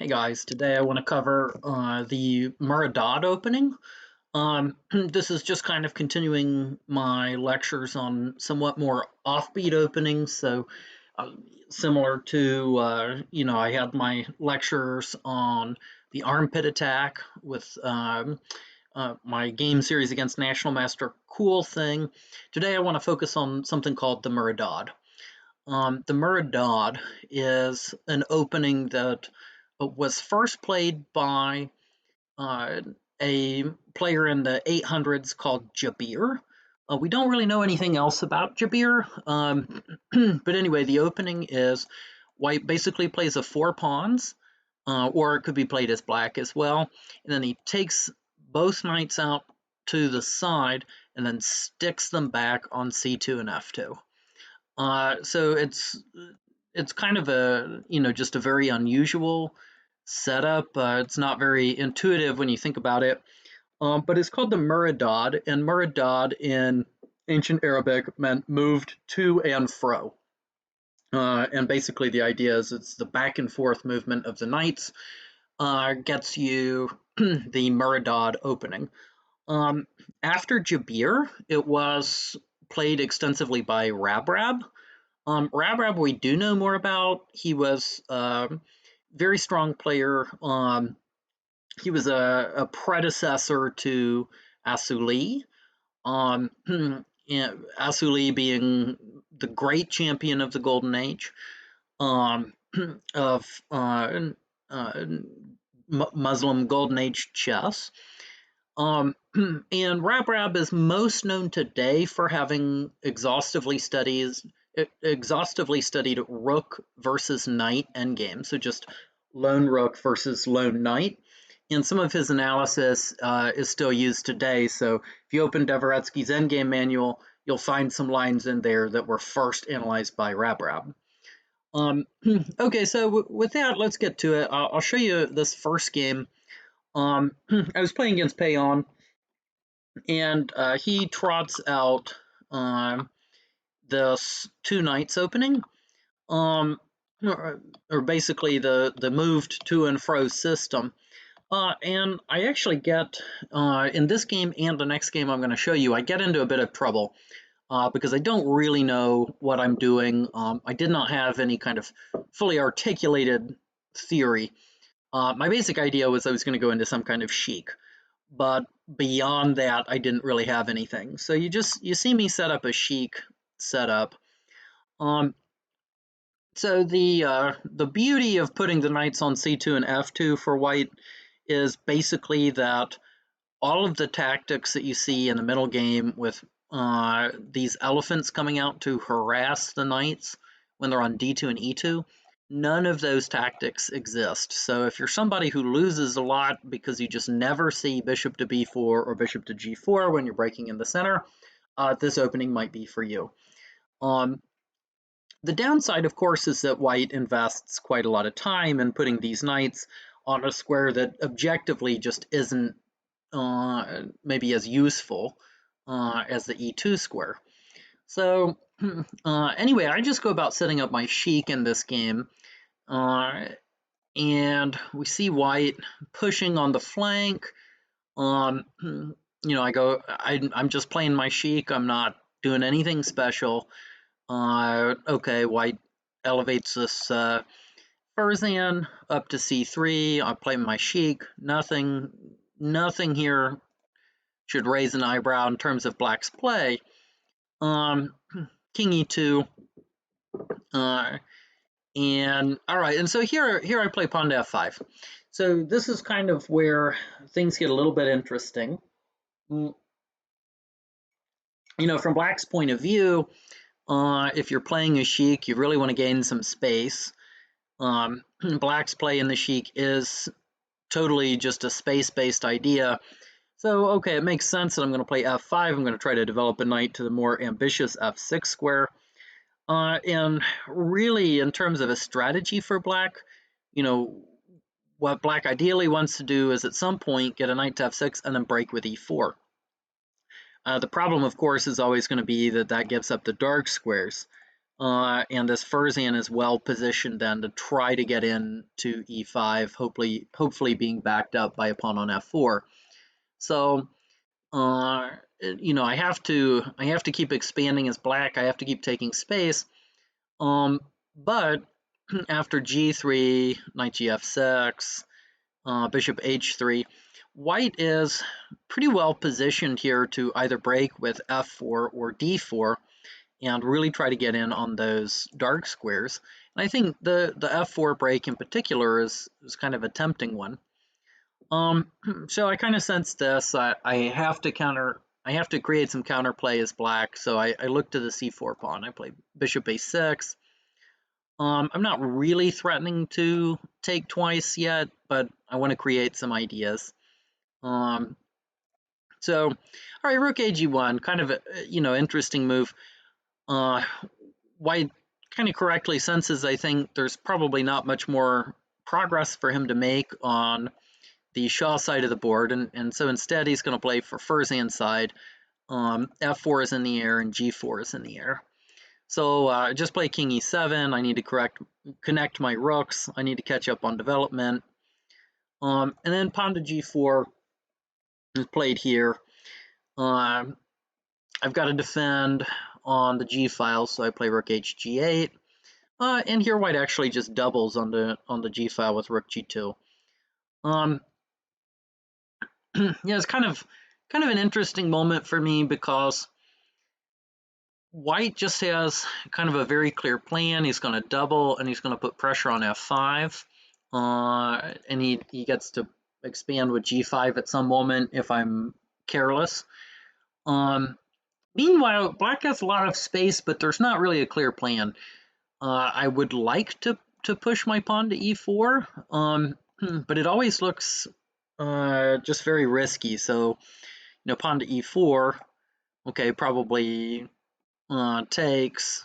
Hey guys, today I want to cover the Muraddad opening. This is just kind of continuing my lectures on somewhat more offbeat openings. So, uh, similar to, I had my lectures on the armpit attack with my game series against National Master Cool Thing. Today I want to focus on something called the Muraddad. The Muraddad is an opening that was first played by uh, a player in the 800s called Jabir. We don't really know anything else about Jabir, but anyway, the opening is white basically plays a four pawns, or it could be played as black as well, and then he takes both knights out to the side and then sticks them back on c2 and f2. So it's kind of a just a very unusual setup. It's not very intuitive when you think about it. But it's called the Muraddad, and Muraddad in ancient Arabic meant moved to and fro. And basically, the idea is it's the back and forth movement of the knights gets you the Muraddad opening. Um, After Jabir, it was played extensively by Rabrab. Rabrab we do know more about. He was a very strong player. He was a predecessor to Asuli. Asuli being the great champion of the Golden Age of Muslim Golden Age chess. And Rabrab is most known today for having exhaustively studied rook versus knight endgame, so just lone rook versus lone knight. And some of his analysis is still used today. So if you open Dvoretsky's endgame manual, you'll find some lines in there that were first analyzed by Rabrab. Okay, so with that, let's get to it. I'll show you this first game. I was playing against Peon, and he trots out this two knights opening, um, or basically the moved to and fro system. And I actually get in this game and the next game I'm going to show you, I get into a bit of trouble because I don't really know what I'm doing. I did not have any kind of fully articulated theory. My basic idea was I was going to go into some kind of chic, but beyond that, I didn't really have anything. So you see me set up a chic setup. So the beauty of putting the knights on c2 and f2 for white is basically that all of the tactics that you see in the middle game with these elephants coming out to harass the knights when they're on d2 and e2, none of those tactics exist. So if you're somebody who loses a lot because you just never see bishop to b4 or bishop to g4 when you're breaking in the center, this opening might be for you. The downside, of course, is that white invests quite a lot of time in putting these knights on a square that objectively just isn't maybe as useful as the e2 square. So anyway, I just go about setting up my chic in this game, and we see white pushing on the flank. I'm just playing my chic. I'm not doing anything special. Okay, white elevates this Furzan up to c3. I play my chic. Nothing here should raise an eyebrow in terms of black's play. King e2. And all right, and so here I play pawn to f5. So this is kind of where things get a little bit interesting. You know, from black's point of view, if you're playing a chic, you really want to gain some space. Black's play in the chic is totally just a space-based idea. So, okay, it makes sense that I'm going to play f5. I'm going to try to develop a knight to the more ambitious f6 square. And really, in terms of a strategy for black, you know, what black ideally wants to do is at some point get a knight to f6 and then break with e4. The problem, of course, is always going to be that that gives up the dark squares. and this Fursan is well positioned then to try to get in to e5, hopefully being backed up by a pawn on f4. So I have to keep expanding as black. I have to keep taking space. But after g3, knight gf6, bishop h3, white is pretty well positioned here to either break with f4 or d4 and really try to get in on those dark squares. And I think the f4 break in particular is kind of a tempting one. So I kind of sense this. I have to create some counterplay as black, so I look to the c4 pawn. I play bishop a6. I'm not really threatening to take twice yet, but I want to create some ideas. So, all right, rook ag1, kind of a interesting move. White kind of correctly senses, I think, there's probably not much more progress for him to make on the Shah side of the board, and so instead he's going to play for Fursan side. f4 is in the air and g4 is in the air. So just play king e7. I need to connect my rooks. I need to catch up on development. And then pawn to g4 is played here. I've got to defend on the g file, so I play rook hg8. And here white actually just doubles on the g file with rook g2. Yeah, it's kind of an interesting moment for me because white just has kind of a very clear plan. He's going to double and he's going to put pressure on f5, and he gets to expand with g5 at some moment if I'm careless. Meanwhile, black has a lot of space, but there's not really a clear plan. I would like to push my pawn to e4, but it always looks just very risky. So, pawn to e4, okay, probably takes.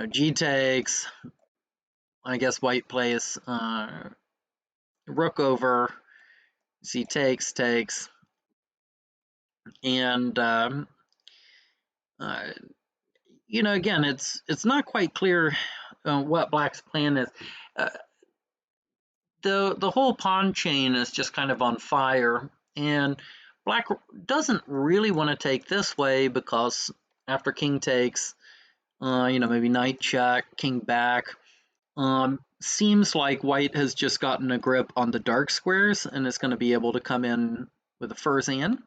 G takes. I guess white plays rook over. C takes, and again, it's not quite clear what black's plan is. The whole pawn chain is just kind of on fire, and black doesn't really want to take this way because after king takes, maybe knight check, king back. Seems like white has just gotten a grip on the dark squares and is going to be able to come in with a Fursan.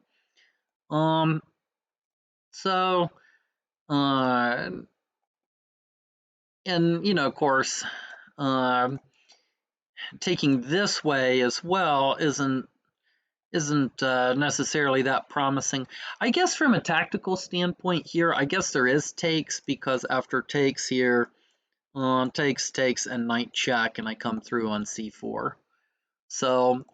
So, and of course, taking this way as well isn't necessarily that promising. I guess from a tactical standpoint here, I guess there is takes, because after takes here, takes, and knight check, and I come through on c4. So,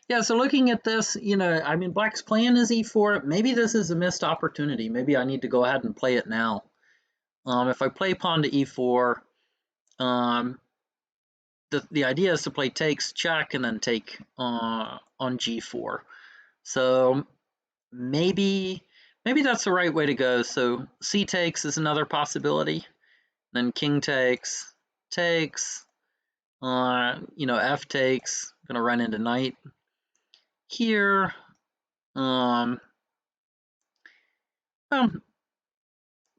yeah, so looking at this, I mean, black's plan is e4. Maybe this is a missed opportunity. Maybe I need to go ahead and play it now. If I play pawn to e4, the idea is to play takes, check, and then take on g4. So maybe that's the right way to go. So c takes is another possibility. Then king takes, f takes, gonna run into knight here.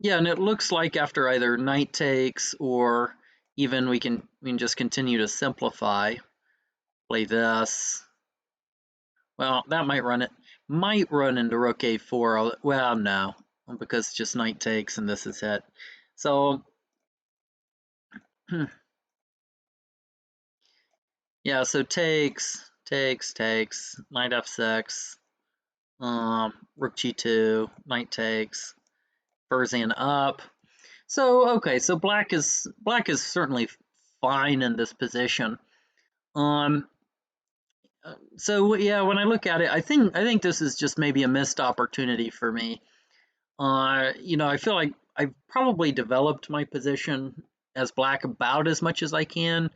Yeah, and it looks like after either knight takes or even we can just continue to simplify, play this. Well, that might run into rook a4. Well, no, because it's just knight takes and this is hit. So yeah, so takes, knight f6, rook g2, knight takes, Fursan up. So okay, so black is certainly fine in this position. So yeah, when I look at it, I think this is just maybe a missed opportunity for me. I feel like I've probably developed my position as black about as much as I can.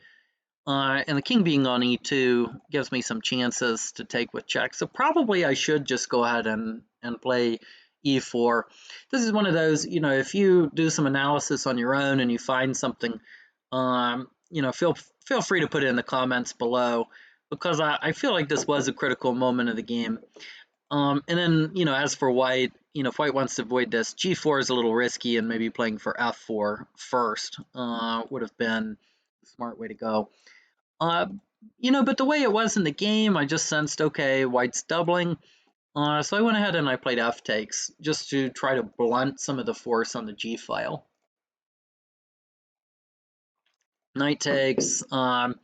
And the king being on e2 gives me some chances to take with check. So probably I should just go ahead and and play e4. This is one of those, if you do some analysis on your own and you find something, feel free to put it in the comments below, because I feel like this was a critical moment of the game. And then, as for white, if white wants to avoid this, g4 is a little risky, and maybe playing for f4 first would have been a smart way to go. But the way it was in the game, I just sensed, okay, white's doubling. So I went ahead and I played f takes, just to try to blunt some of the force on the g file. Knight takes, and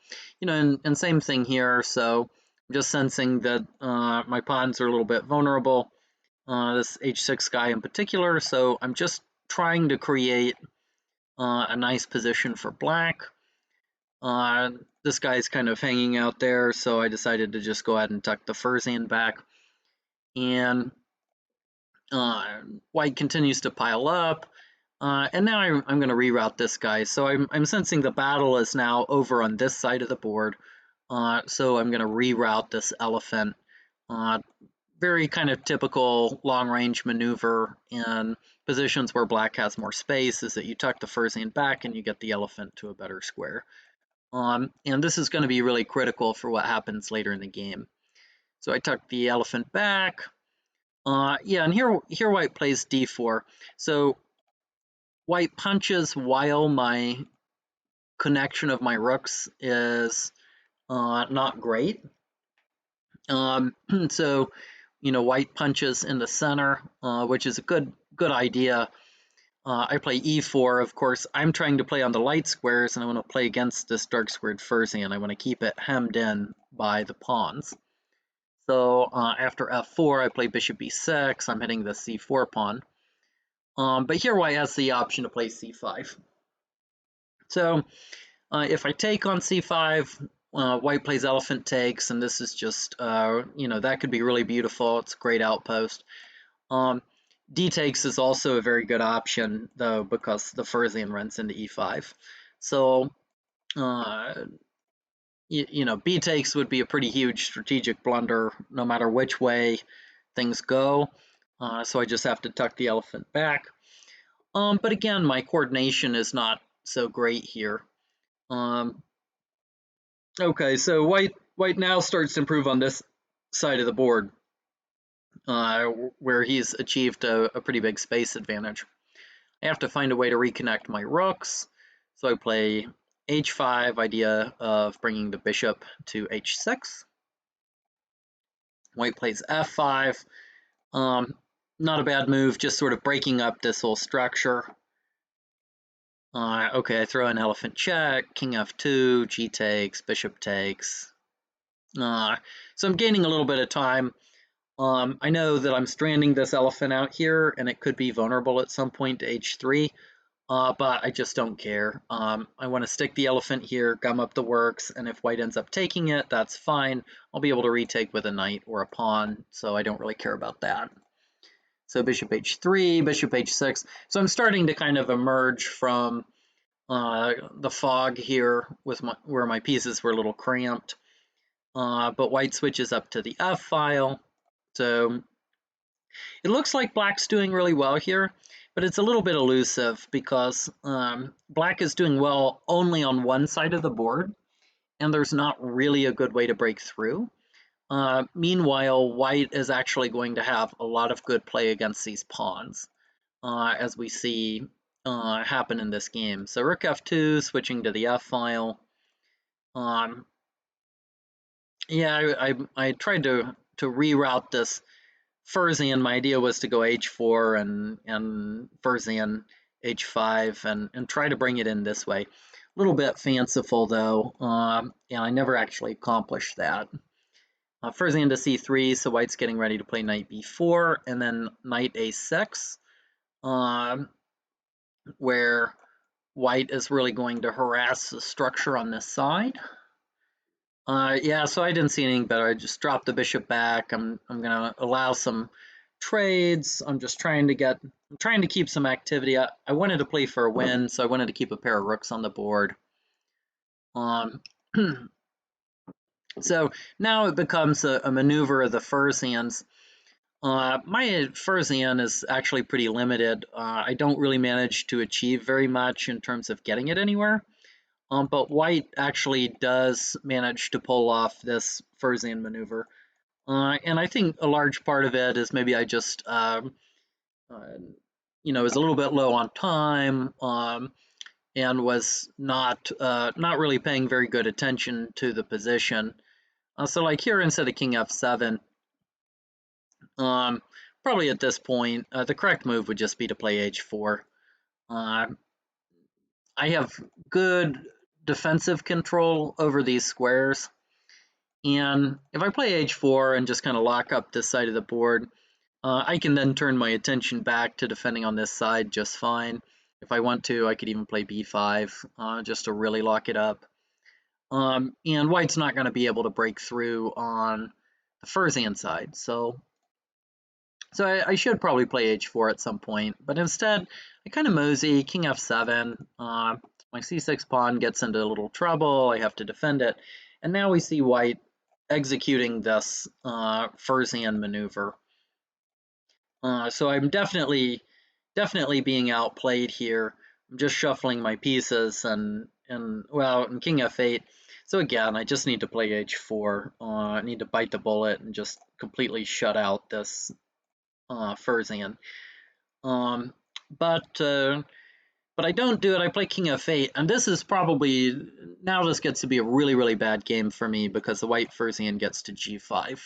same thing here. So I'm just sensing that my pawns are a little bit vulnerable. This h6 guy in particular. So I'm just trying to create a nice position for black. This guy's kind of hanging out there, so I decided to just go ahead and tuck the Furzian back. And white continues to pile up. And now I'm going to reroute this guy. So I'm sensing the battle is now over on this side of the board. So I'm going to reroute this elephant. Very kind of typical long-range maneuver in positions where black has more space, is that you tuck the Furzian back and you get the elephant to a better square. And this is going to be really critical for what happens later in the game. So I tuck the elephant back. And here white plays d4. So white punches while my connection of my rooks is not great. So, white punches in the center, which is a good idea. I play e4. Of course, I'm trying to play on the light squares, and I want to play against this dark squared Furzian. I want to keep it hemmed in by the pawns. So after f4, I play bishop b6. I'm hitting the c4 pawn. But here white has the option to play c5. So if I take on c5, white plays elephant takes, and this is just, that could be really beautiful. It's a great outpost. D takes is also a very good option, though, because the Furzian runs into e5. So, B takes would be a pretty huge strategic blunder, no matter which way things go. So I just have to tuck the elephant back. But again, my coordination is not so great here. Okay, so white now starts to improve on this side of the board, where he's achieved a pretty big space advantage. I have to find a way to reconnect my rooks, so I play h5, idea of bringing the bishop to h6. White plays f5. Not a bad move, just sort of breaking up this whole structure. Okay, I throw an elephant check, king f2, g takes, bishop takes. So I'm gaining a little bit of time. I know that I'm stranding this elephant out here, and it could be vulnerable at some point to h3, but I just don't care. I want to stick the elephant here, gum up the works, and if white ends up taking it, that's fine. I'll be able to retake with a knight or a pawn, so I don't really care about that. So bishop h3, bishop h6. So I'm starting to kind of emerge from the fog here with where my pieces were a little cramped. But white switches up to the f file. So it looks like black's doing really well here, but it's a little bit elusive because black is doing well only on one side of the board, and there's not really a good way to break through. Meanwhile, white is actually going to have a lot of good play against these pawns, as we see happen in this game. So rook f2, switching to the f file. I tried to reroute this Furzian. My idea was to go h4 and Furzian h5 and try to bring it in this way. A little bit fanciful, though, and I never actually accomplished that. Furzian to c3, so white's getting ready to play knight b4, and then knight a6, where white is really going to harass the structure on this side. So I didn't see anything better. I just dropped the bishop back. I'm gonna allow some trades. I'm trying to keep some activity. I wanted to play for a win, so I wanted to keep a pair of rooks on the board. So now it becomes a maneuver of the Furzians. My Furzian is actually pretty limited. I don't really manage to achieve very much in terms of getting it anywhere. But white actually does manage to pull off this Furzian maneuver. And I think a large part of it is maybe I just, uh, is a little bit low on time, and was not really paying very good attention to the position. So like here, instead of king f7, um, probably at this point, the correct move would just be to play h4. Uh, I have good defensive control over these squares, and if I play h4 and just kind of lock up this side of the board, I can then turn my attention back to defending on this side just fine. If I want to, I could even play b5 just to really lock it up. And white's not going to be able to break through on the Furzian side, so I should probably play h4 at some point, but instead I kind of mosey king f7. My c6 pawn gets into a little trouble. I have to defend it, and now we see white executing this Furzian maneuver. So I'm definitely being outplayed here. I'm just shuffling my pieces and king f8. So again, I just need to play h4. I need to bite the bullet and just completely shut out this Furzian. But I don't do it. I play king f8, and this is probably, now this gets to be a really, really bad game for me because the white Furzian gets to g5.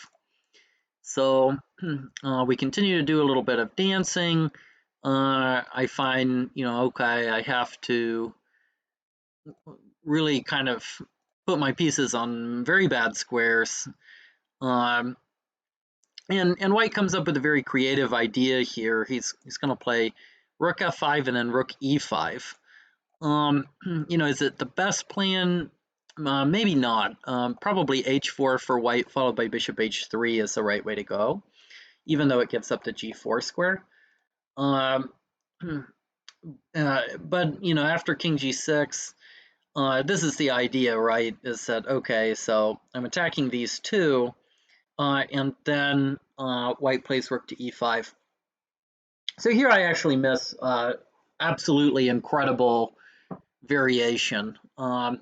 So we continue to do a little bit of dancing. I find, okay, I have to really kind of put my pieces on very bad squares. And white comes up with a very creative idea here. He's going to play rook f5 and then rook e5. Is it the best plan? Maybe not. Probably h4 for white, followed by bishop h3 is the right way to go, even though it gets up to g4 square. But after king g6, this is the idea, right? Is that okay? So I'm attacking these two, and then white plays rook to e5. So here I actually miss absolutely incredible variation that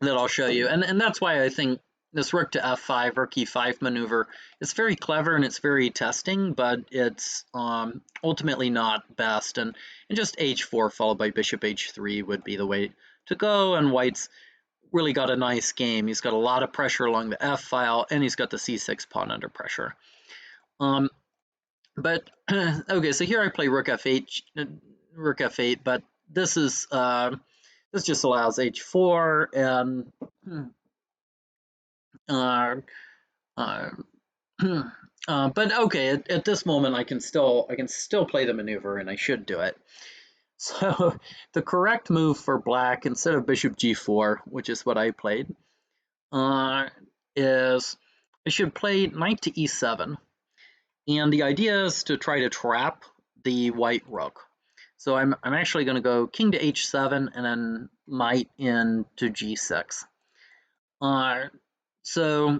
I'll show you, and that's why I think this rook to f5, rook e5 maneuver is very clever and it's very testing, but it's ultimately not best. And just h4 followed by bishop h3 would be the way to go. And white's really got a nice game. He's got a lot of pressure along the f file, and he's got the c6 pawn under pressure. But okay, so here I play rook f8, but this is this just allows h4 and but okay, at this moment I can still play the maneuver, and I should do it. So the correct move for black, instead of bishop g4, which is what I played, is I should play knight to e7. And the idea is to try to trap the white rook. So I'm actually going to go king to h7 and then knight into g6. So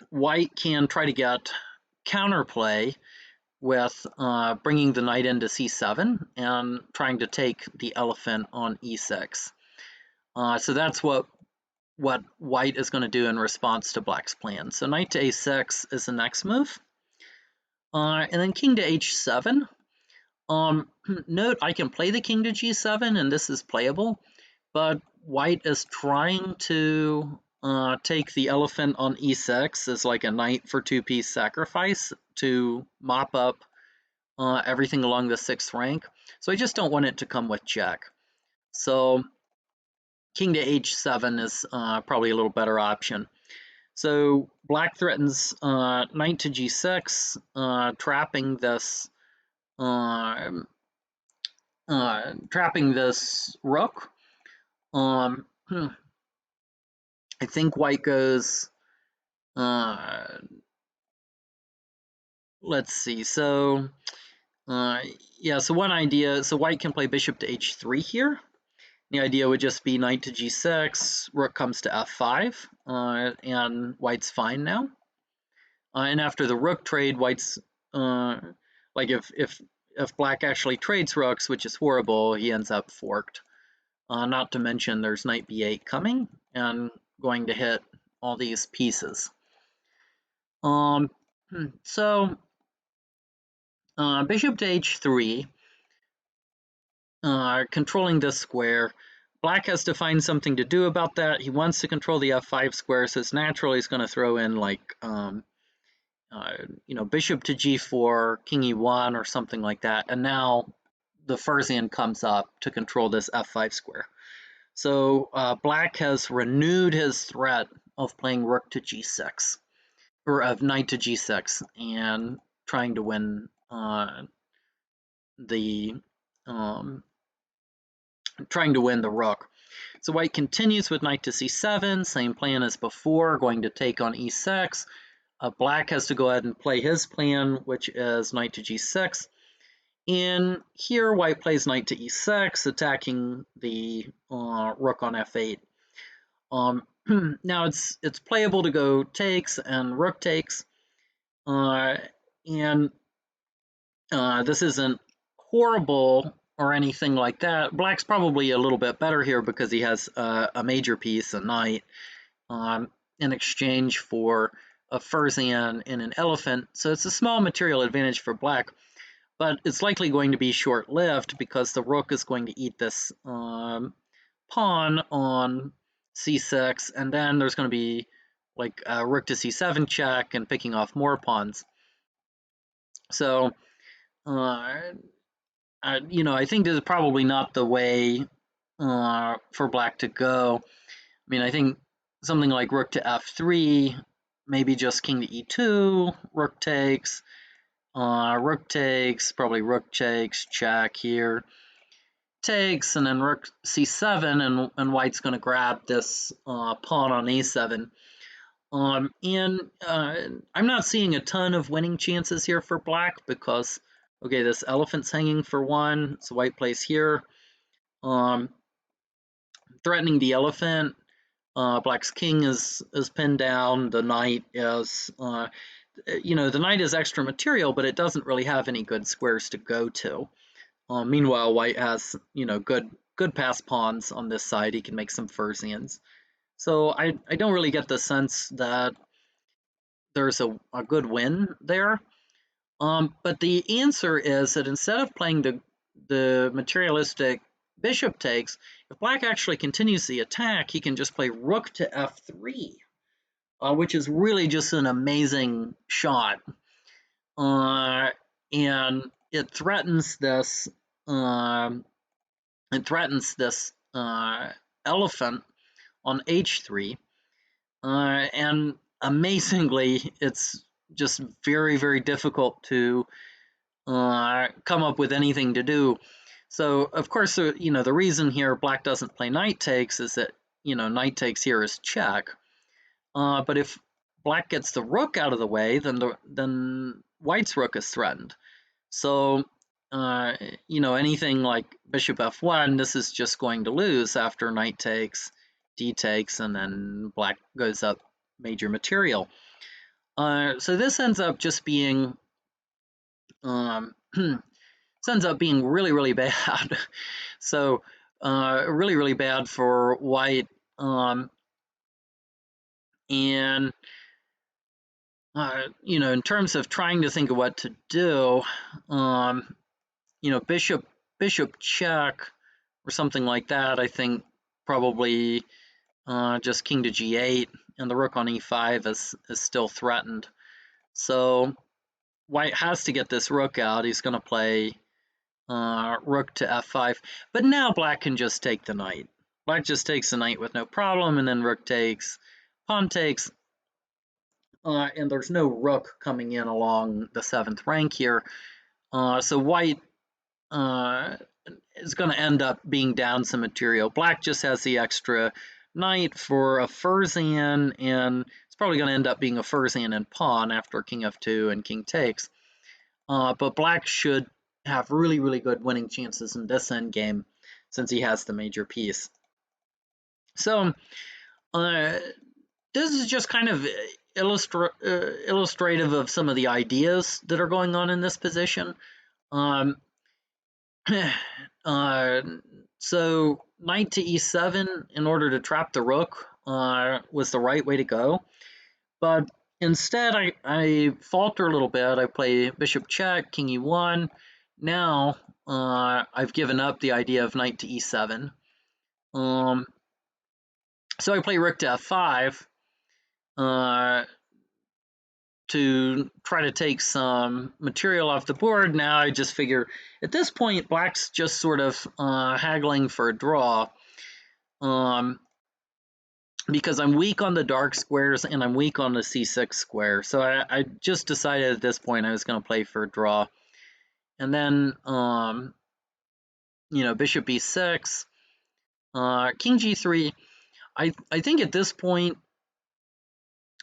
white can try to get counterplay with bringing the knight into c7 and trying to take the elephant on e6. So that's what white is going to do in response to black's plan. So knight to a6 is the next move. And then king to h7. Note, I can play the king to g7, and this is playable, but white is trying to take the elephant on e6 as like a knight for two-piece sacrifice to mop up everything along the 6th rank. So I just don't want it to come with check. So king to h7 is probably a little better option. So black threatens knight to g6, trapping this rook. I think white goes. Let's see. So yeah. So one idea. So white can play bishop to h3 here. The idea would just be knight to g6, rook comes to f5, and white's fine now. And after the rook trade, white's like if black actually trades rooks, which is horrible, he ends up forked. Not to mention there's knight b8 coming and going to hit all these pieces. So bishop to h3, controlling this square. Black has to find something to do about that. He wants to control the f5 square, so it's natural he's going to throw in like bishop to g4, king e1, or something like that. And now the Fursian comes up to control this f5 square. So black has renewed his threat of playing rook to g6, or of knight to g6, and trying to win the rook. So white continues with knight to c7, same plan as before, going to take on e6. Black has to go ahead and play his plan, which is knight to g6. And here, white plays knight to e6, attacking the rook on f8. Now it's playable to go takes and rook takes, and this isn't horrible or anything like that. Black's probably a little bit better here because he has a major piece, a knight, in exchange for a Fursian and an elephant. So it's a small material advantage for black, but it's likely going to be short-lived because the rook is going to eat this pawn on c6, and then there's going to be like a rook to c7 check and picking off more pawns. So, I think this is probably not the way for black to go. I mean, I think something like rook to f3, maybe just king to e2, rook takes, probably rook takes, check here, takes, and then rook c7, and white's going to grab this pawn on a7. I'm not seeing a ton of winning chances here for black because, okay, this elephant's hanging for one, so white plays here, threatening the elephant. Black's king is pinned down. The knight is, the knight is extra material, but it doesn't really have any good squares to go to. Meanwhile, white has, good pass pawns on this side. He can make some Fursians. So I don't really get the sense that there's a good win there. But the answer is that instead of playing the materialistic bishop takes, if black actually continues the attack, he can just play rook to f3, which is really just an amazing shot. And it threatens this elephant on h3, and amazingly, it's just very, very difficult to come up with anything to do. So, of course, the reason here black doesn't play knight takes is that, knight takes here is check. But if black gets the rook out of the way, then white's rook is threatened. So, anything like bishop f1, this is just going to lose after knight takes, d takes, and then black goes up major material. So this ends up just being really, really bad. So really, really bad for white. And in terms of trying to think of what to do, bishop check or something like that. I think probably just king to g8, and the rook on e5 is still threatened. So white has to get this rook out. He's going to play rook to f5, but now black can just take the knight. Black just takes the knight with no problem, and then rook takes, pawn takes, and there's no rook coming in along the 7th rank here. So white is going to end up being down some material. Black just has the extra knight for a Fursian, and it's probably going to end up being a Fursian and pawn after king f2 and king takes. But black should have really, really good winning chances in this endgame since he has the major piece. So this is just kind of illustrative of some of the ideas that are going on in this position. Um, so knight to e7 in order to trap the rook was the right way to go. But instead, I falter a little bit. I play bishop check, king e1. Now I've given up the idea of knight to e7. So I play rook to f5 to try to take some material off the board. Now I just figure at this point, black's just sort of haggling for a draw. Because I'm weak on the dark squares and I'm weak on the c6 square. So I just decided at this point I was going to play for a draw. And then, bishop e6, king g3. I think at this point,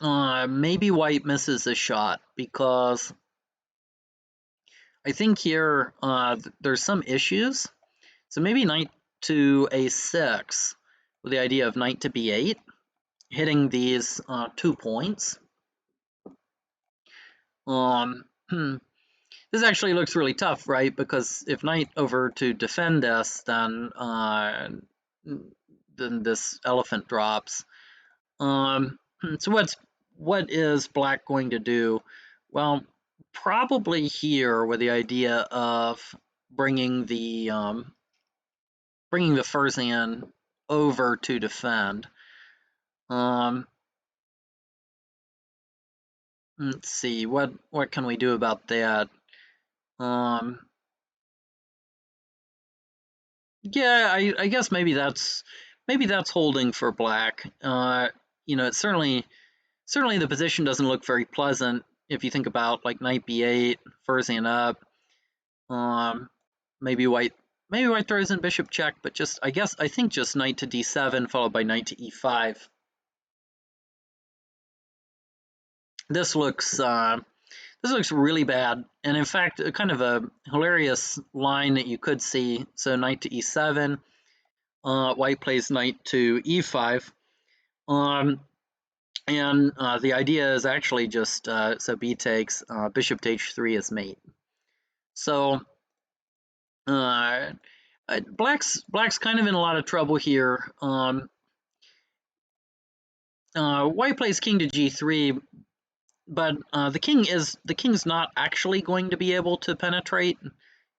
maybe white misses a shot because I think here there's some issues. So maybe knight to a6 with the idea of knight to b8, hitting these 2 points. This actually looks really tough, right? Because if knight over to defend this, then this elephant drops. So what is black going to do? Well, probably here with the idea of bringing the Fursan over to defend. Let's see, what can we do about that? Yeah, I guess maybe that's holding for black. It's certainly the position doesn't look very pleasant if you think about like knight b8, Fursan up. Maybe white throws in bishop check, but I think just knight to d7 followed by knight to e5. This looks really bad, and in fact, kind of a hilarious line that you could see. So knight to e7, white plays knight to e5, and the idea is actually just so b takes, bishop to h3 is mate. So black's kind of in a lot of trouble here. White plays king to g3. But the king's not actually going to be able to penetrate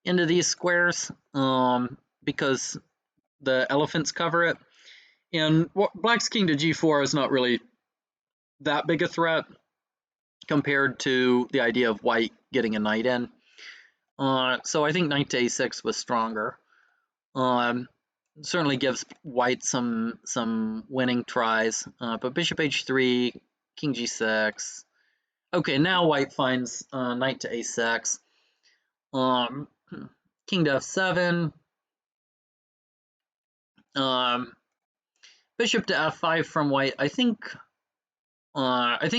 into these squares because the elephants cover it. And black's king to g4 is not really that big a threat compared to the idea of white getting a knight in. So I think knight to a6 was stronger. Certainly gives white some winning tries. But bishop h3, king g6. Okay, now white finds knight to a6, king to f7, bishop to f5 from white. I think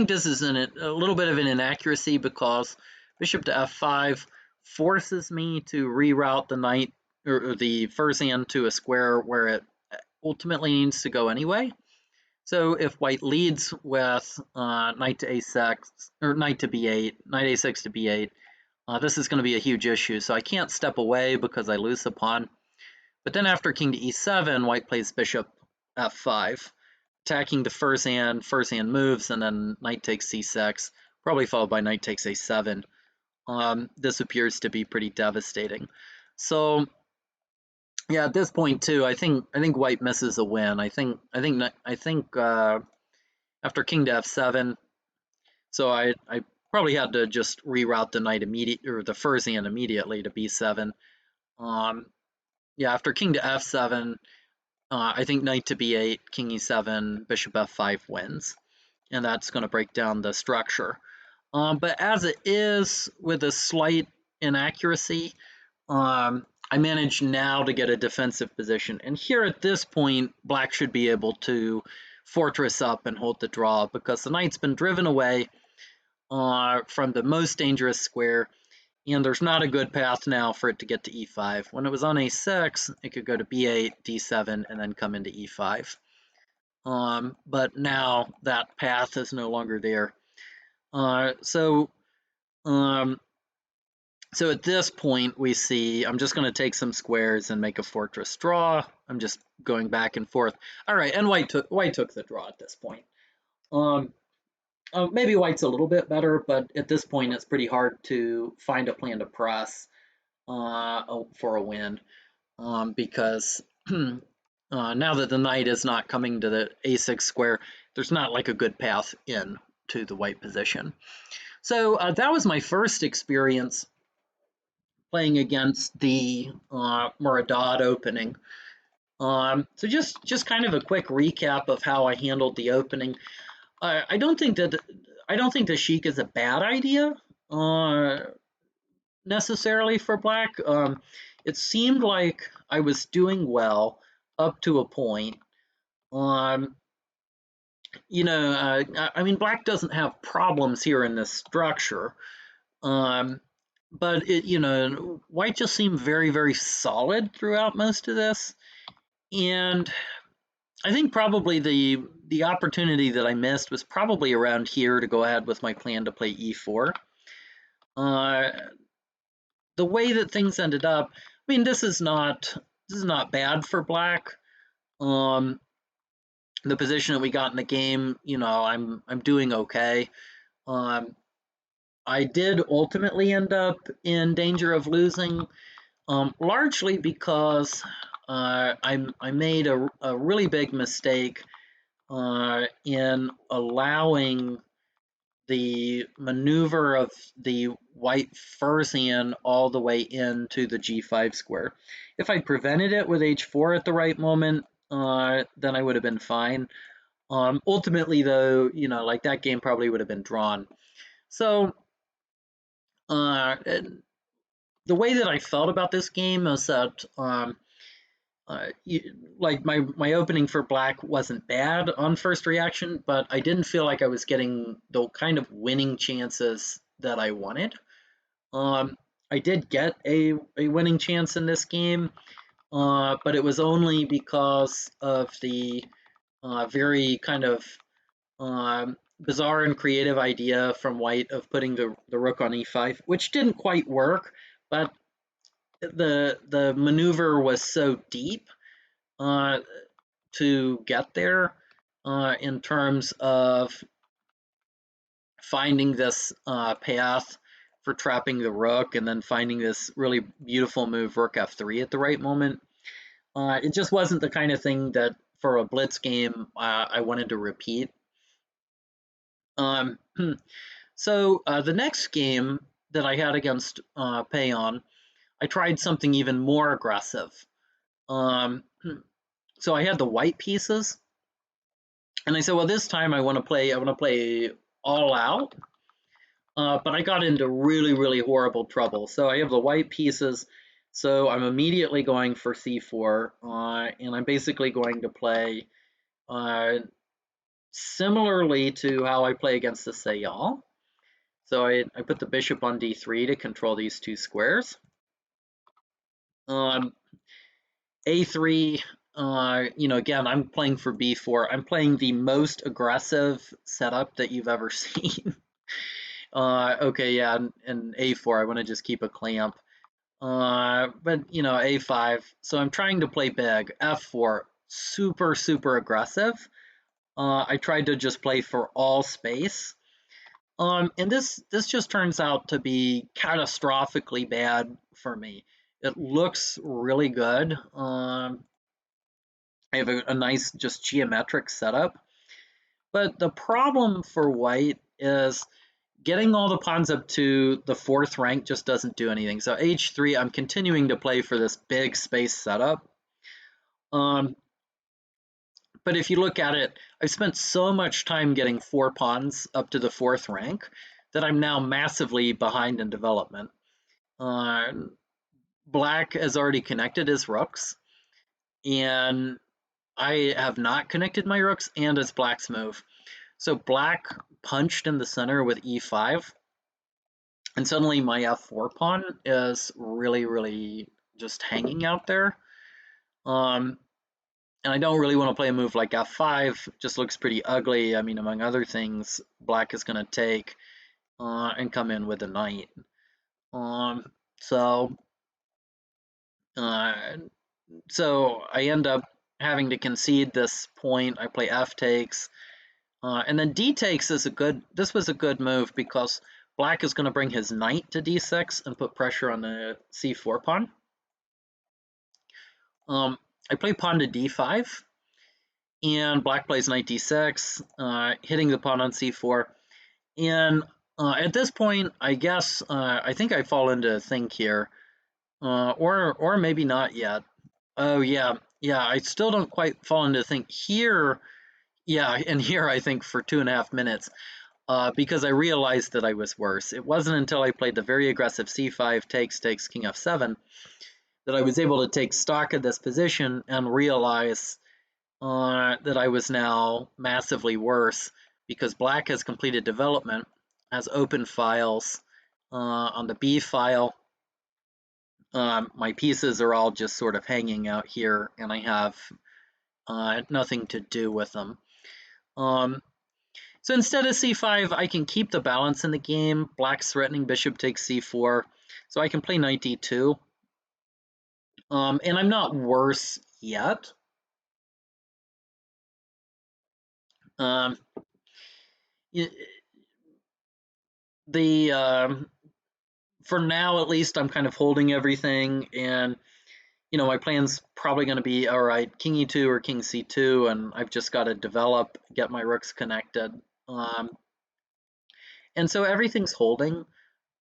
this is a little bit of an inaccuracy because bishop to f5 forces me to reroute the knight or the Fursan to a square where it ultimately needs to go anyway. So if white leads with knight to a6 or knight to b8, knight a6 to b8, this is going to be a huge issue. So I can't step away because I lose the pawn. But then after king to e7, white plays bishop f5, attacking the Fursan. Fursan moves, and then knight takes c6, probably followed by knight takes a7. This appears to be pretty devastating. So yeah, at this point too, I think white misses a win. I think after king to f7, so I probably had to just reroute the knight or the Fursan immediately to b7. Yeah, after king to f7, I think knight to b8, king e7, bishop f5 wins, and that's going to break down the structure. But as it is, with a slight inaccuracy, I managed now to get a defensive position. And here at this point, black should be able to fortress up and hold the draw because the knight's been driven away from the most dangerous square, and there's not a good path now for it to get to e5. When it was on a6, it could go to b8, d7, and then come into e5. But now that path is no longer there. So um, so at this point, we see I'm just going to take some squares and make a fortress draw. I'm just going back and forth. All right, and white took the draw at this point. Um, maybe white's a little bit better, but at this point, it's pretty hard to find a plan to press for a win because now that the knight is not coming to the a6 square, there's not like a good path in to the white position. So that was my first experience playing against the Muraddad opening. So just kind of a quick recap of how I handled the opening. I don't think the Sheik is a bad idea necessarily for black. It seemed like I was doing well up to a point. Um, I mean, black doesn't have problems here in this structure. Um, but white just seemed very, very solid throughout most of this. And I think probably the opportunity that I missed was probably around here to go ahead with my plan to play e4. Uh, the way that things ended up, I mean, this is not bad for black. Um, the position that we got in the game, I'm doing okay. Um, I did ultimately end up in danger of losing, largely because I made a really big mistake in allowing the maneuver of the white Fursian all the way into the g5 square. If I prevented it with h4 at the right moment, then I would have been fine. Ultimately, though, like that game probably would have been drawn. So uh, the way that I felt about this game is that like my opening for black wasn't bad on first reaction, but I didn't feel like I was getting the kind of winning chances that I wanted. Um, I did get a winning chance in this game, but it was only because of the very kind of bizarre and creative idea from white of putting the rook on e5, which didn't quite work, but the maneuver was so deep uh, to get there in terms of finding this path for trapping the rook and then finding this really beautiful move rook f3 at the right moment. It just wasn't the kind of thing that for a blitz game I wanted to repeat. Um, so the next game that I had against Peon, I tried something even more aggressive. Um, so I had the white pieces, and I said, well, this time I want to play all out. But I got into really, really horrible trouble. So I have the white pieces. So I'm immediately going for c4, and I'm basically going to play similarly to how I play against the Sayal. So I put the bishop on d3 to control these two squares. A3, again, I'm playing for b4. I'm playing the most aggressive setup that you've ever seen. Okay, yeah, and a4, I want to just keep a clamp. But a5. So I'm trying to play big. F4, super, super aggressive. I tried to just play for all space. And this just turns out to be catastrophically bad for me. It looks really good. I have a nice just geometric setup. But the problem for white is getting all the pawns up to the fourth rank just doesn't do anything. So h3, I'm continuing to play for this big space setup. But if you look at it, I've spent so much time getting 4 pawns up to the fourth rank that I'm now massively behind in development. Uh, Black has already connected his rooks, and I have not connected my rooks, and it's Black's move. So Black punched in the center with e5, and suddenly my f4 pawn is really, really just hanging out there. And I don't really want to play a move like f5. It just looks pretty ugly. I mean, among other things, black is going to take. and come in with a knight. So uh, so I end up having to concede this point. I play f takes, and then d takes is a good. This was a good move because black is going to bring his knight to d6 and put pressure on the c4 pawn. I play pawn to d5, and black plays knight d6, hitting the pawn on c4. And at this point, I guess I think I fall into think here, or maybe not yet. Oh yeah, yeah. I still don't quite fall into think here. Yeah, and here I think for 2.5 minutes, because I realized that I was worse. It wasn't until I played the very aggressive c5 takes king f7 that I was able to take stock of this position and realize that I was now massively worse because black has completed development, has open files on the B file. My pieces are all just sort of hanging out here, and I have nothing to do with them. So instead of c5, I can keep the balance in the game. Black's threatening bishop takes c4, so I can play knight d2. And I'm not worse yet. Um, the for now at least, I'm kind of holding everything, and my plan's probably going to be all right, king e2 or king c2, and I've just got to develop, get my rooks connected, and so everything's holding.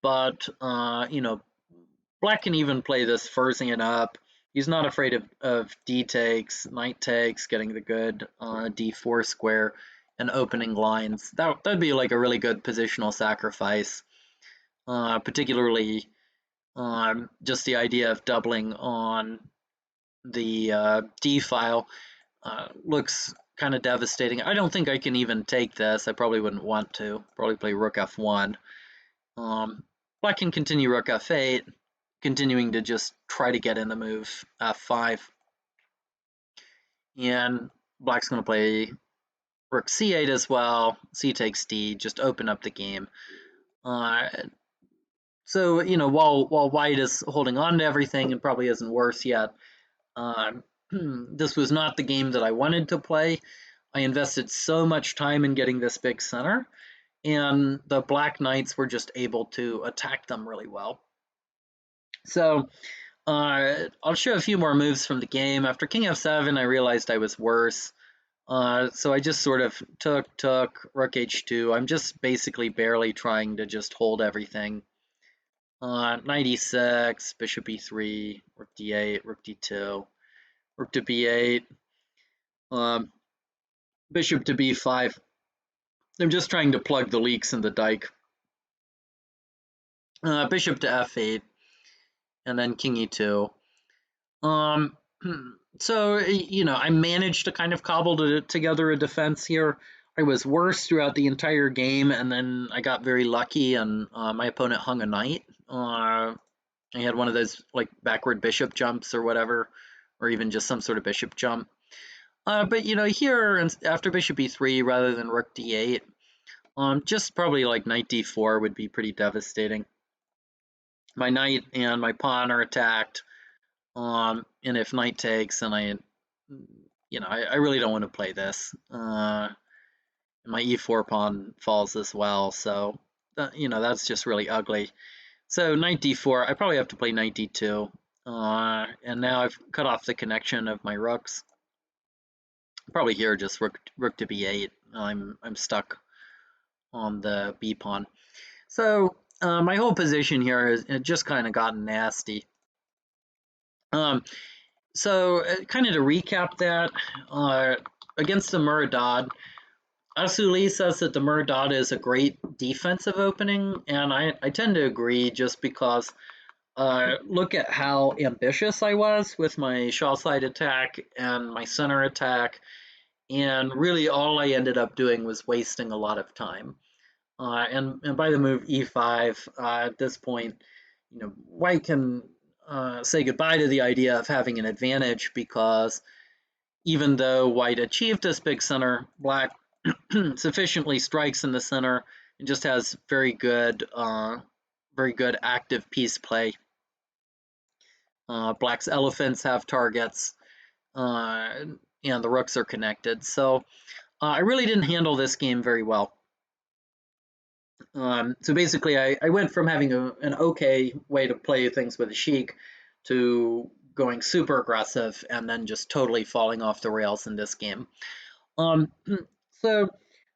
But black can even play this furzing it up. He's not afraid of d takes, knight takes, getting the good d4 square and opening lines. That'd be like a really good positional sacrifice, particularly just the idea of doubling on the D file looks kind of devastating. I don't think I can even take this. I probably wouldn't want to. Probably play rook f1. Black can continue rook f8, continuing to just try to get in the move f5. And black's going to play rook c8 as well. C takes d, just open up the game. So, while white is holding on to everything and probably isn't worse yet, this was not the game that I wanted to play. I invested so much time in getting this big center, and the black knights were just able to attack them really well. So I'll show a few more moves from the game. After king f7, I realized I was worse. So I just sort of took, rook h2. I'm just basically barely trying to just hold everything. Knight e6, bishop e3, rook d8, rook d2, rook to b8, bishop to b5. I'm just trying to plug the leaks in the dike. Bishop to f8, and then king e2. So, I managed to kind of cobble together a defense here. I was worse throughout the entire game, and then I got very lucky, and my opponent hung a knight. I had one of those like backward bishop jumps or whatever, or even just some sort of bishop jump. But here after bishop e3 rather than rook d8, just probably like knight d4 would be pretty devastating. My knight and my pawn are attacked, and if knight takes, and I really don't want to play this. My e4 pawn falls as well, so that's just really ugly. So knight d4, I probably have to play knight d2, and now I've cut off the connection of my rooks. Probably here just rook to b8. I'm stuck on the b pawn. So my whole position here is just kind of gotten nasty. So kind of to recap that, against the Muraddad, Asuli says that the Muraddad is a great defensive opening, and I tend to agree just because look at how ambitious I was with my Shah side attack and my center attack, and really all I ended up doing was wasting a lot of time. And by the move e5, at this point, white can say goodbye to the idea of having an advantage, because even though white achieved this big center, black sufficiently strikes in the center It just has very good active piece play. Black's elephants have targets, and the rooks are connected. So I really didn't handle this game very well. So basically, I went from having an okay way to play things with a sheik to going super aggressive and then just totally falling off the rails in this game. Um, so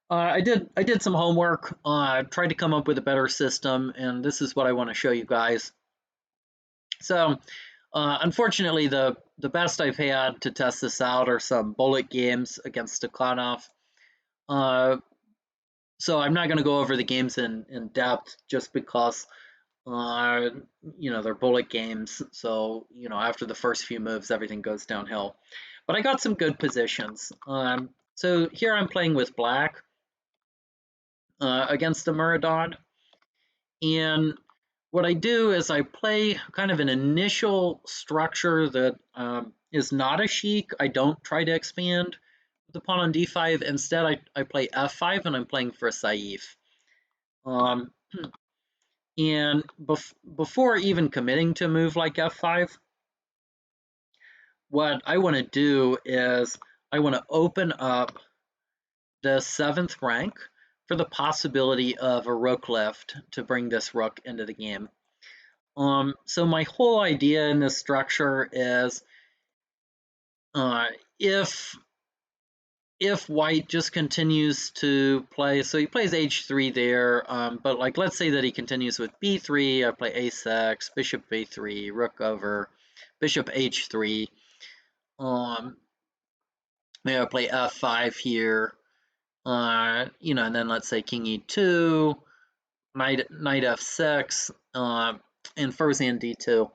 I did some homework, tried to come up with a better system, and this is what I want to show you guys. So unfortunately, the best I've had to test this out are some bullet games against Stakhanov. So I'm not going to go over the games in depth just because they're bullet games. So after the first few moves, everything goes downhill. But I got some good positions. So here I'm playing with black against the Muraddad, and what I do is I play kind of an initial structure that is not a sheik. I don't try to expand with the pawn on d5. Instead, I play f5, and I'm playing for Saif. Um, and before even committing to a move like f5, what I want to do is I want to open up the 7th rank for the possibility of a rook lift to bring this rook into the game. So my whole idea in this structure is if white just continues to play, so he plays h3 there, but like let's say that he continues with b3, I play a6, bishop a3, rook over, bishop h3, maybe I play f5 here, and then let's say king e2, knight f6, and Fursan d2.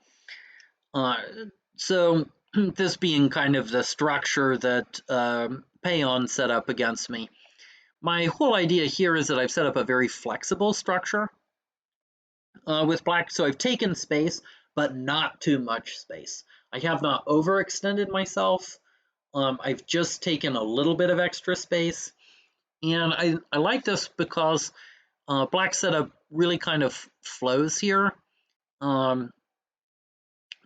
So this being kind of the structure that Peon set up against me. My whole idea here is that I've set up a very flexible structure with black. So I've taken space, but not too much space. I have not overextended myself. I've just taken a little bit of extra space. And I like this because black setup really kind of flows here.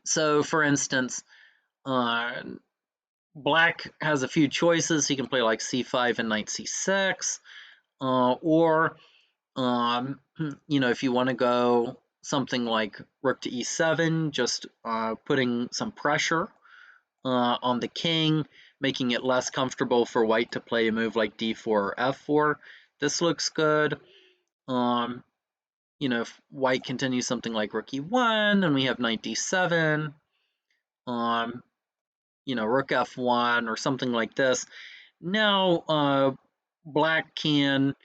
So for instance, black has a few choices. He can play like c5 and knight c6, or if you want to go something like rook to e7, just putting some pressure on the king, making it less comfortable for white to play a move like d4 or f4. This looks good. If white continues something like rook e1, then we have knight d7. Rook f1 or something like this. Now, black can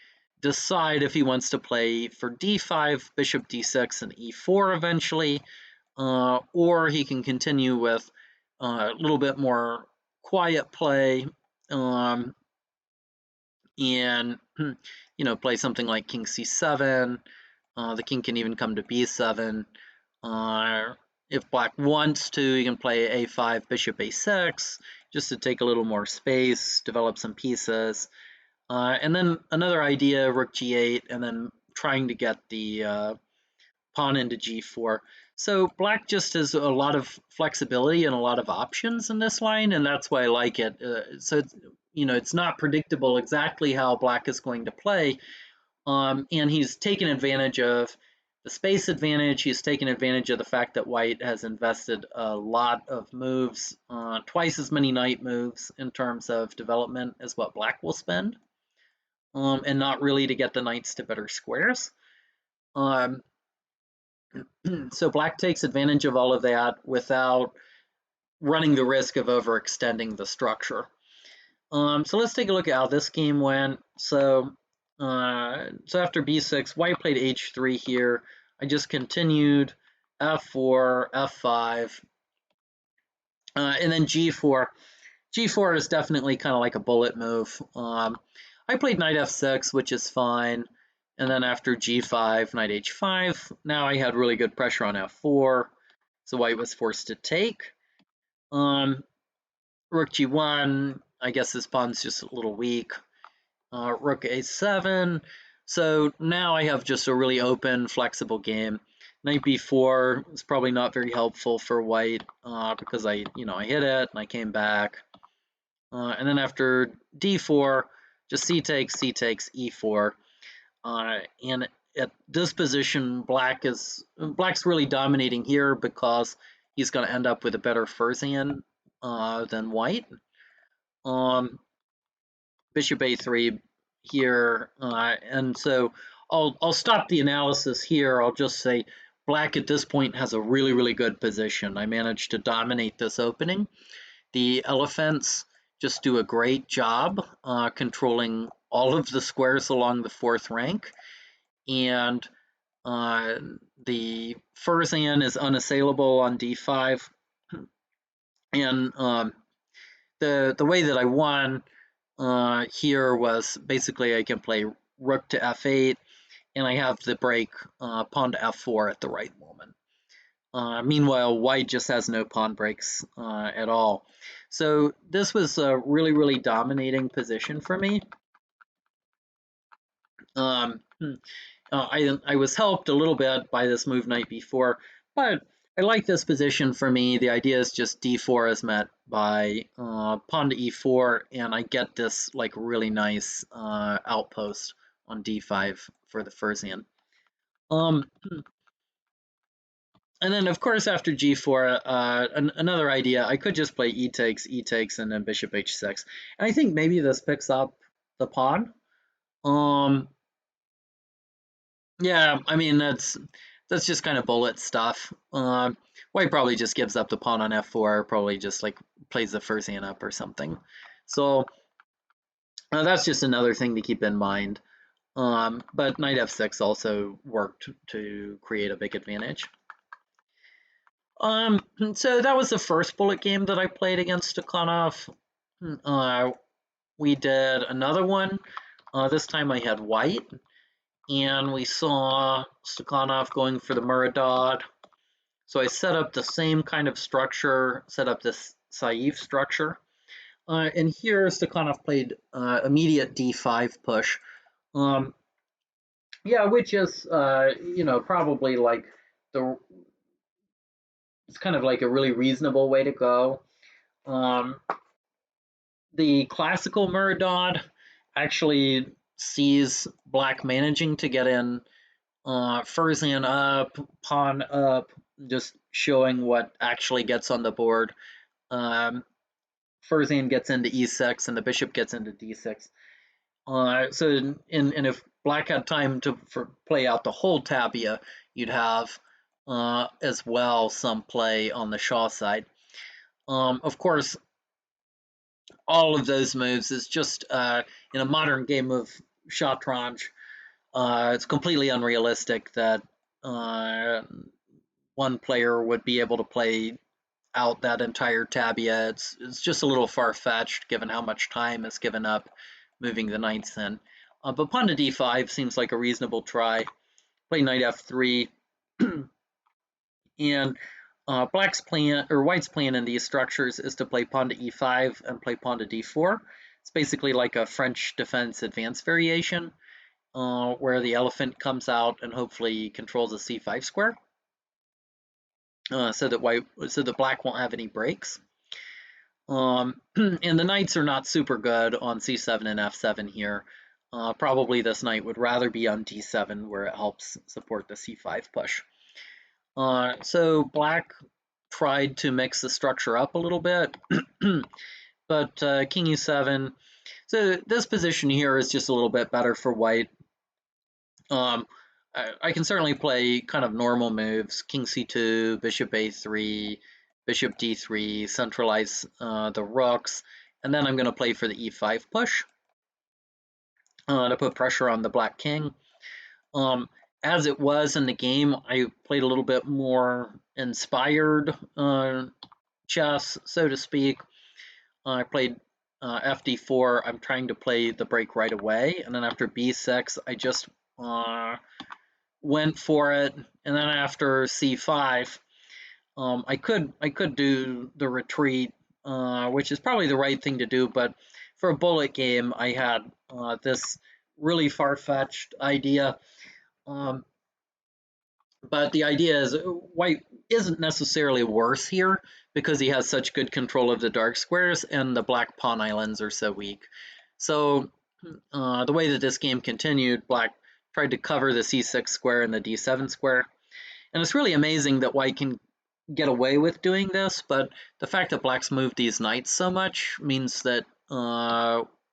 decide if he wants to play for d5, bishop d6, and e4 eventually, or he can continue with a little bit more quiet play, and play something like king c7. The king can even come to b7. If black wants to, he can play a5, bishop a6, just to take a little more space, develop some pieces. And then another idea, rook g8, and then trying to get the pawn into g4. So black just has a lot of flexibility and a lot of options in this line, and that's why I like it. So it's not predictable exactly how black is going to play, and he's taken advantage of the space advantage. He's taken advantage of the fact that white has invested a lot of moves, twice as many knight moves in terms of development as what black will spend, and not really to get the knights to better squares. So black takes advantage of all of that without running the risk of overextending the structure. So let's take a look at how this game went. So after b6, white played h3 here. I just continued f4, f5, and then g4. G4 is definitely kind of like a bullet move. I played knight f6, which is fine. And then after g5, knight h5, now I had really good pressure on f4, so white was forced to take. Rook g1, I guess this pawn's just a little weak. Rook a7. So now I have just a really open, flexible game. Knight b4 is probably not very helpful for white because I hit it and I came back. And then after d4, just c takes, e4. And at this position, black's really dominating here because he's going to end up with a better first hand than white. Bishop a3 here, and so I'll stop the analysis here. I'll just say black at this point has a really good position. I managed to dominate this opening. The elephants just do a great job controlling all of the squares along the fourth rank, and the Furzan is unassailable on d5, and the way that I won here was basically I can play rook to f8, and I have the break pawn to f4 at the right moment. Meanwhile, white just has no pawn breaks at all. So this was a really dominating position for me. Um, I was helped a little bit by this move knight b4, but I like this position for me. The idea is just d4 is met by pawn to e4, and I get this like really nice outpost on d5 for the first hand. And then, of course, after g4, another idea, I could just play e takes, and then bishop h6. And I think maybe this picks up the pawn. Yeah, I mean, that's just kind of bullet stuff. White probably just gives up the pawn on f4, probably just like plays the first hand up or something. So that's just another thing to keep in mind. But knight f6 also worked to create a big advantage. So that was the first bullet game that I played against Stakhanov. We did another one. This time I had white, and we saw Stakhanov going for the Muraddad. So I set up the same kind of structure, set up this Saif structure. And here Stakhanov played immediate d5 push. Yeah, which is, probably like it's kind of like a really reasonable way to go. The classical Muraddad actually sees black managing to get in Furzan up, pawn up, just showing what actually gets on the board. Furzan gets into e6 and the bishop gets into d6. So, if black had time to play out the whole tabia, you'd have as well some play on the Shah side. Of course, all of those moves is just in a modern game of Shatranj, it's completely unrealistic that one player would be able to play out that entire tabia. It's just a little far-fetched given how much time is given up moving the knights in. But pawn to d5 seems like a reasonable try. Play knight f3, and black's plan or white's plan in these structures is to play pawn to e5 and play pawn to d4. It's basically like a French defense advance variation where the elephant comes out and hopefully controls a c5 square, so that black won't have any breaks. And the knights are not super good on c7 and f7 here. Probably this knight would rather be on d7 where it helps support the c5 push. So black tried to mix the structure up a little bit, but king e7. So this position here is just a little bit better for white. I can certainly play kind of normal moves, king c2, bishop a3, bishop d3, centralize the rooks, and then I'm going to play for the e5 push to put pressure on the black king. As it was in the game, I played a little bit more inspired chess, so to speak. I played fd4. I'm trying to play the break right away, and then after b6, I just went for it, and then after c5, I could do the retreat, which is probably the right thing to do. But for a bullet game, I had this really far-fetched idea. Um, but the idea is white isn't necessarily worse here because he has such good control of the dark squares and the black pawn islands are so weak. So the way that this game continued, black tried to cover the c6 square and the d7 square. And it's really amazing that white can get away with doing this, but the fact that black's moved these knights so much means that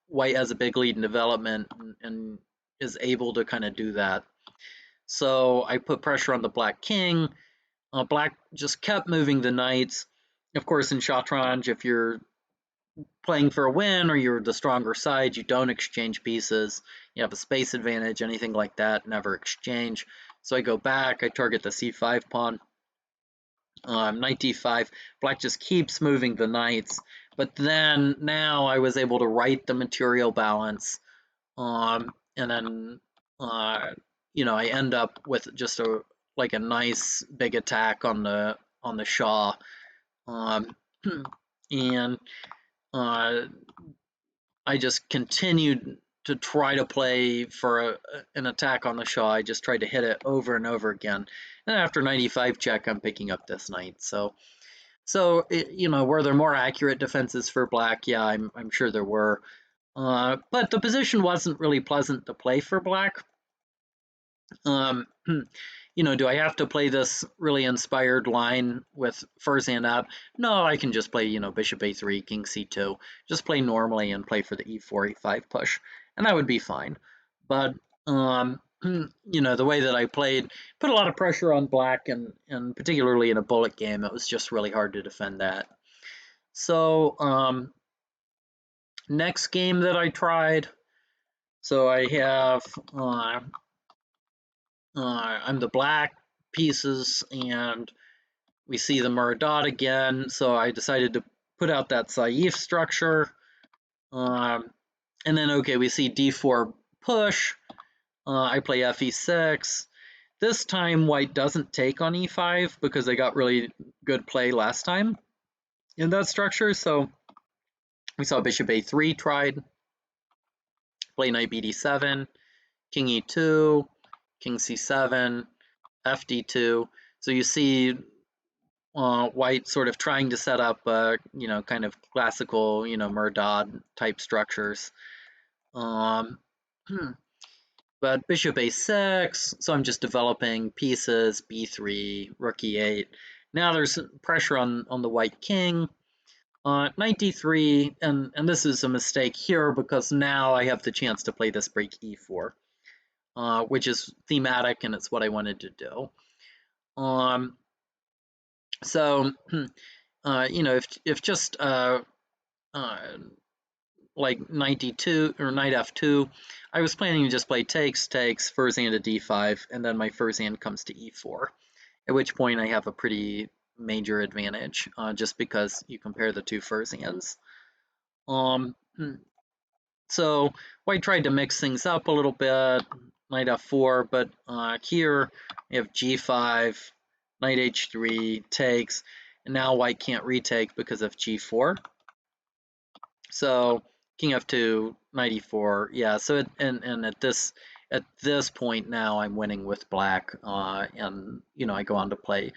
white has a big lead in development and is able to kind of do that. So I put pressure on the black king. Black just kept moving the knights. Of course, in Shatranj, if you're playing for a win or you're the stronger side, you don't exchange pieces. You have a space advantage, anything like that, never exchange. So I go back, I target the c5 pawn. Knight d5. Black just keeps moving the knights. But then now I was able to write the material balance. And then, I end up with just a nice big attack on the Shah. And I just continued to try to play for an attack on the Shah. I just tried to hit it over and over again. And after 95 check, I'm picking up this knight. So were there more accurate defenses for black? Yeah, I'm sure there were. But the position wasn't really pleasant to play for black. Do I have to play this really inspired line with Furzan up? No, I can just play, bishop a3, king c2. Just play normally and play for the e4, e5 push, and that would be fine. But, the way that I played put a lot of pressure on black, and particularly in a bullet game, it was just really hard to defend that. So, next game that I tried, so I have I'm the black pieces, and we see the Muraddad again. So I decided to put out that Saif structure. And then, okay, we see d4 push. I play fe6. This time, white doesn't take on e5 because I got really good play last time in that structure. So we saw bishop a3 tried, play knight bd7, king e2, king c7, fd2. So you see white sort of trying to set up, kind of classical, Muraddad type structures. But bishop a6, so I'm just developing pieces, b3, rook e8. Now there's pressure on the white king. Knight d3, and this is a mistake here because now I have the chance to play this break e4, which is thematic and it's what I wanted to do. So, if just like knight d2 or knight f2, I was planning to just play takes, Furzan to d5, and then my Furzan comes to e4, at which point I have a pretty major advantage, just because you compare the two Furzans. So white tried to mix things up a little bit, knight f4, but here we have g5, knight h3, takes, and now white can't retake because of g4. So king f2, knight e4, yeah. So and at this point now I'm winning with black, and I go on to play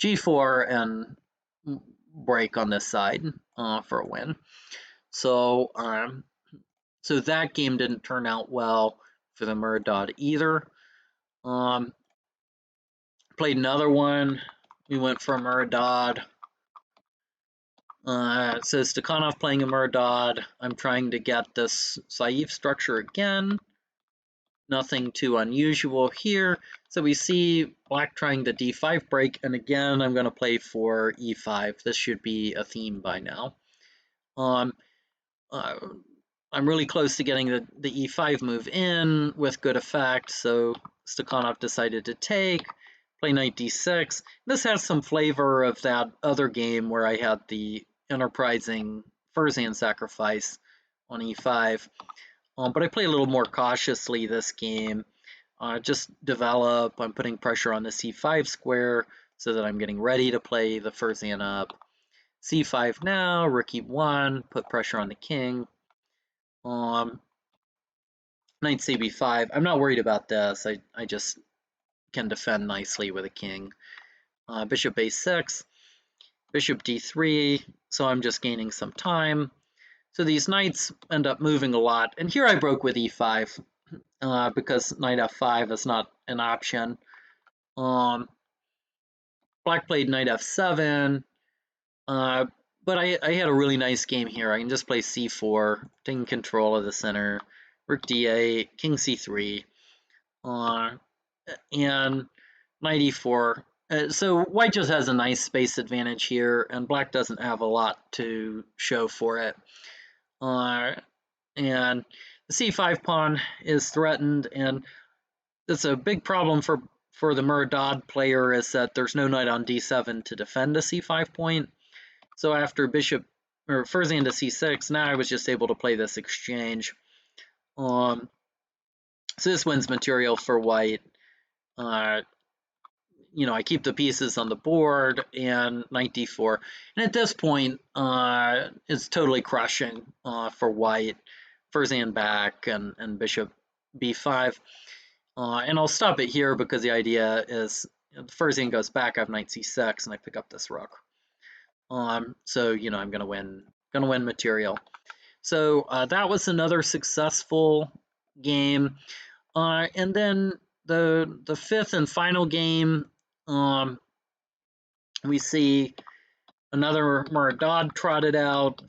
g4 and break on this side for a win. So so that game didn't turn out well for the Muraddad either. Played another one. We went for Muraddad. So Stakhanov playing a Muraddad. I'm trying to get this Saif structure again. Nothing too unusual here. So we see black trying the d5 break, and again I'm going to play for e5. This should be a theme by now. I'm really close to getting the e5 move in with good effect, so Stakhanov decided to take, play knight d6. This has some flavor of that other game where I had the enterprising Furzan sacrifice on e5, but I play a little more cautiously this game. Just develop, I'm putting pressure on the c5 square so that I'm getting ready to play the Furzan up. c5 now, rook e1, put pressure on the king. knight cb5. I'm not worried about this. I just can defend nicely with a king. Bishop a6, bishop d3, so I'm just gaining some time. So these knights end up moving a lot, and here I broke with e5 because knight f5 is not an option. Black played knight f7, but I had a really nice game here. I can just play c4, taking control of the center, rook d8, king c3, and knight e4. So white just has a nice space advantage here, and black doesn't have a lot to show for it. And the c5 pawn is threatened, and it's a big problem for the Muraddad player is that there's no knight on d7 to defend a c5 point. So after bishop or Ferdinand to c6, now I was just able to play this exchange. So this wins material for white. I keep the pieces on the board and knight d4. And at this point, it's totally crushing for white. Ferdinand back and bishop b5. And I'll stop it here because the idea is Ferdinand goes back, I have knight c6, and I pick up this rook. So I'm gonna win material. So that was another successful game. And then the fifth and final game, we see another Muraddad trotted out.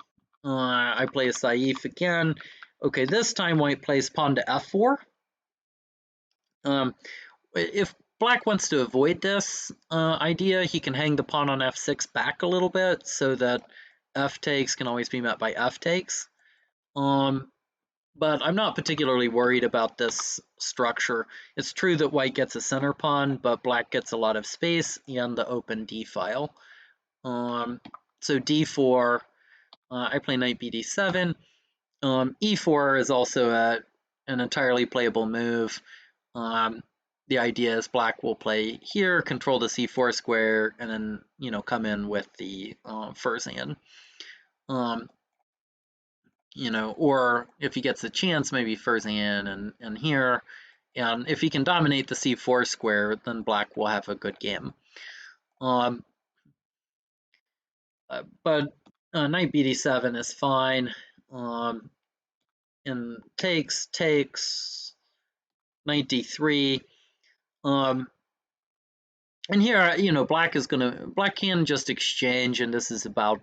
I play a Saif again. Okay, this time white plays pawn to f4. If black wants to avoid this idea, he can hang the pawn on f6 back a little bit so that f takes can always be met by f takes. But I'm not particularly worried about this structure. It's true that white gets a center pawn, but black gets a lot of space and the open d file. So d4, I play knight bd7. E4 is also an entirely playable move. The idea is black will play here, control the c4 square, and then come in with the Ferdinand. Or if he gets a chance, maybe Ferdinand and here. And if he can dominate the c4 square, then black will have a good game. But knight bd7 is fine. And takes, knight d3. And here, black can just exchange, and this is about,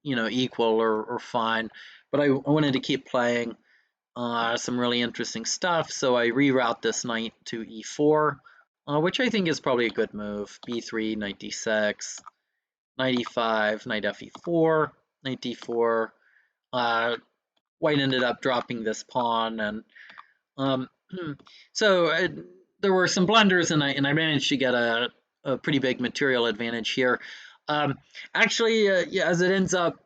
equal or fine. But I wanted to keep playing some really interesting stuff, so I reroute this knight to e4, which I think is probably a good move. b3, knight d6, knight e5, knight fe4, knight d4. White ended up dropping this pawn, and so there were some blunders, and I managed to get a pretty big material advantage here. Actually, as it ends up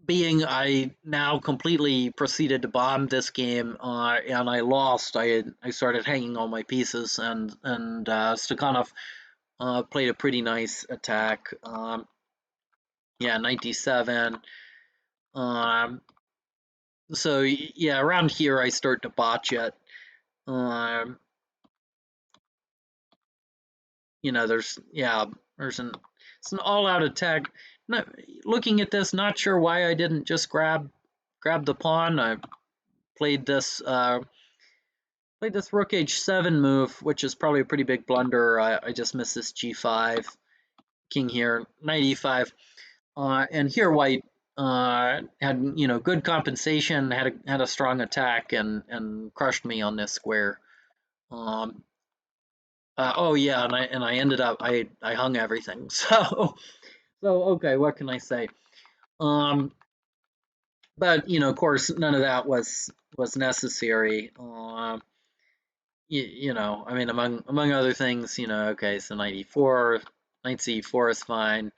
being, I now completely proceeded to bomb this game, and I lost. I started hanging all my pieces, and Stakhanov played a pretty nice attack. Knight d7. So yeah, around here I start to botch it. There's it's an all-out attack. Looking at this, not sure why I didn't just grab the pawn. I played this rook h7 move, which is probably a pretty big blunder. I just missed this g5, king here, knight e5, and here white had good compensation, had a strong attack, and crushed me on this square. Oh yeah, and I ended up I hung everything. So okay, what can I say? But of course, none of that was necessary. I mean, among other things, okay, so knight e4, knight c4 is fine.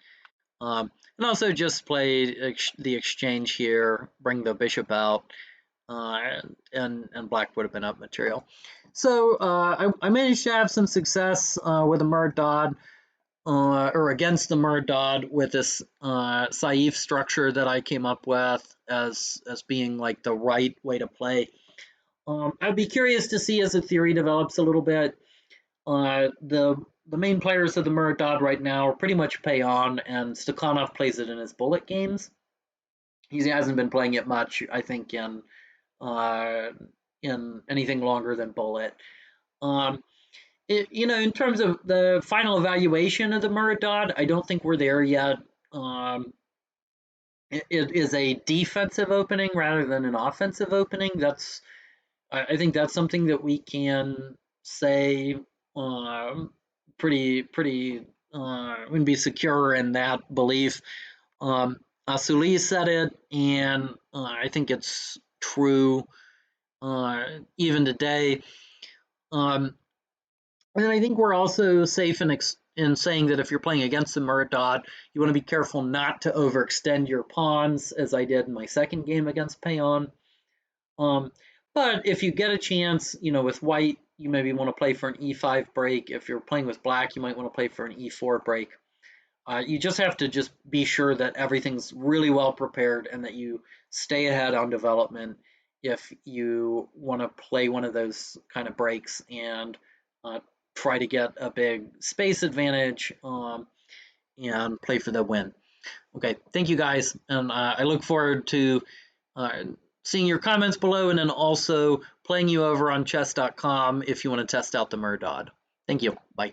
And also just play the exchange here, bring the bishop out, and black would have been up material. So I managed to have some success with a Muraddad, or against the Muraddad with this Saif structure that I came up with as being like the right way to play. I'd be curious to see as the theory develops a little bit. The main players of the Muraddad right now are pretty much Peon, and Stakhanov plays it in his bullet games. He hasn't been playing it much, I think, uh, in anything longer than bullet. Um, in terms of the final evaluation of the Muraddad, I don't think we're there yet. Um, it is a defensive opening rather than an offensive opening. I think that's something that we can say um, pretty and be secure in that belief. Um, Asuli said it, and I think it's true even today. Um, and I think we're also safe in saying that if you're playing against the Muraddad, you want to be careful not to overextend your pawns, as I did in my second game against Peon. Um, but if you get a chance, with white, you maybe want to play for an e5 break. If you're playing with black, you might want to play for an e4 break. You just have to just be sure that everything's really well prepared and that you stay ahead on development if you want to play one of those kind of breaks and uh, try to get a big space advantage and play for the win. Okay, thank you guys, and I look forward to uh, seeing your comments below and then also playing you over on chess.com if you want to test out the Muraddad. Thank you. Bye.